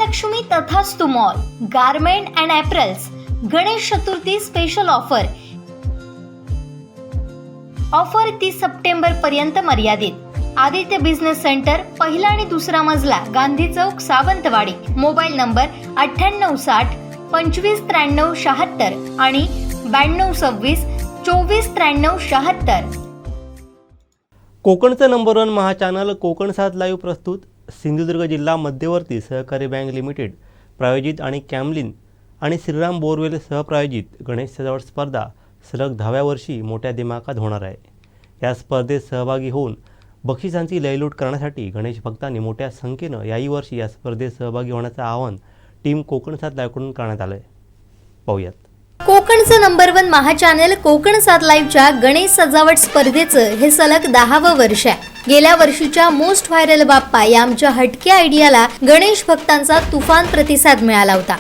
Mahalakshmi Tathastu mall garment and apparels Ganesh Chaturthi special offer 30 September पर्यंत मर्यादित। Aditya business centre, पहिला आणि दुसरा मजला, गांधी चौक, सावंतवाडी। मोबाईल नंबर 9860 2593 76 आणि 9226 2493 76। कोकणचं नंबर 1 महाचॅनल कोकण 7 लाईव्ह प्रस्तुत सिंधुदुर्ग जिल्हा मध्यवर्ती सहकारी बँक लिमिटेड प्रायोजित आणि कॅमलिन आणि श्रीराम बोरवेल सहप्रायोजित गणेश सजावट स्पर्धा सलग 10व्या वर्षी मोठ्या दिमाखात होणार आहे। या स्पर्धेत सहभागी होऊन बक्षिसांची लयलूट करण्यासाठी गणेश भक्तांनी मोठ्या संख्येनं याही वर्षी या स्पर्धेत सहभागी होण्याचं आवाहन टीम कोकण 7 लाईव्हकडून करण्यात आलं आहे। पाहूयात। कोकणचं नंबर 1 महाचॅनल कोकण 7 लाईव्हच्या गणेश सजावट स्पर्धेचं हे सलग 10वं वर्ष आहे। गेल्या वर्षीच्या मोस्ट व्हायरल बाप्पा या आमच्या हटके आयडियाला गणेश भक्तांचा तुफान प्रतिसाद मिळाला होता।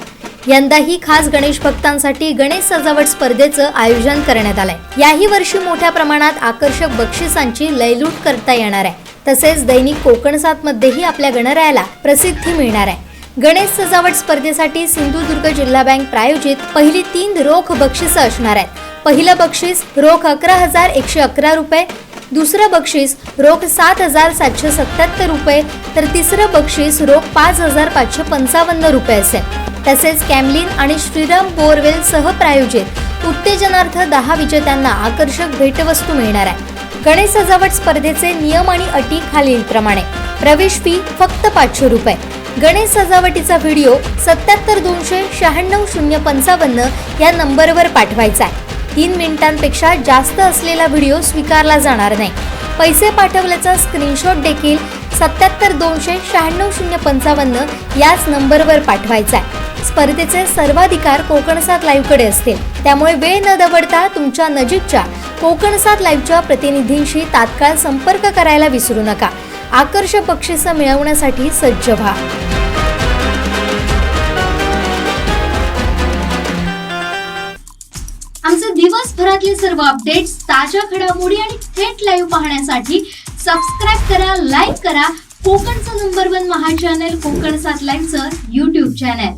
यंदाही खास गणेश भक्तांसाठी गणेश सजावट स्पर्धेचं आयोजन करण्यात आलंय। याही वर्षी मोठ्या प्रमाणात आकर्षक बक्षिसांची लयलूट करता येणार आहे। तसेच दैनिक कोकण 7 मध्येही आपल्या गणरायाला प्रसिद्धी मिळणार आहे। गणेश सजावट स्पर्धेसाठी सिंधुदुर्ग जिल्हा बँक प्रायोजित पहिली 3 रोख बक्षिसं असणार आहेत। पहिलं बक्षीस रोख 11,111 रुपये, दुसरं बक्षीस रोख 7,777 रुपये, तर तिसरं बक्षीस रोख 5,555 रुपये असेल। तसेच कॅमलिन आणि श्रीराम बोरवेल सह प्रायोजित उत्तेजनार्थ 10 विजेत्यांना आकर्षक भेटवस्तू मिळणार आहे। गणेश सजावट स्पर्धेचे नियम आणि अटी खालीलप्रमाणे। प्रवेश फी फक्त 500 रुपये। गणेश सजावटीचा व्हिडिओ 77 200 96 055 या नंबरवर पाठवायचा आहे। 3 मिनिटांपेक्षा जास्त असलेला व्हिडिओ स्वीकारला जाणार नाही। पैसे पाठवल्याचा स्क्रीनशॉट देखील 77 200 96 055 याच नंबरवर पाठवायचा आहे। स्पर्धेचे सर्वाधिकार कोकण 7 लाईव्हकडे असतील, त्यामुळे वेळ न दवडता तुमच्या नजीकच्या कोकण 7 लाईव्हच्या प्रतिनिधींशी तात्काळ संपर्क करायला विसरू नका। आकर्षक बक्षिसं मिळवण्यासाठी सज्ज व्हा। आमचे दिवसभरातले सर्व अपडेट्स, ताज्या घडामोडी आणि थेट लाईव्ह पाहण्यासाठी सबस्क्राईब करा, लाईक करा कोकणचं नंबर 1 महाचॅनल कोकण 7 लाईव्हचं YouTube चॅनल।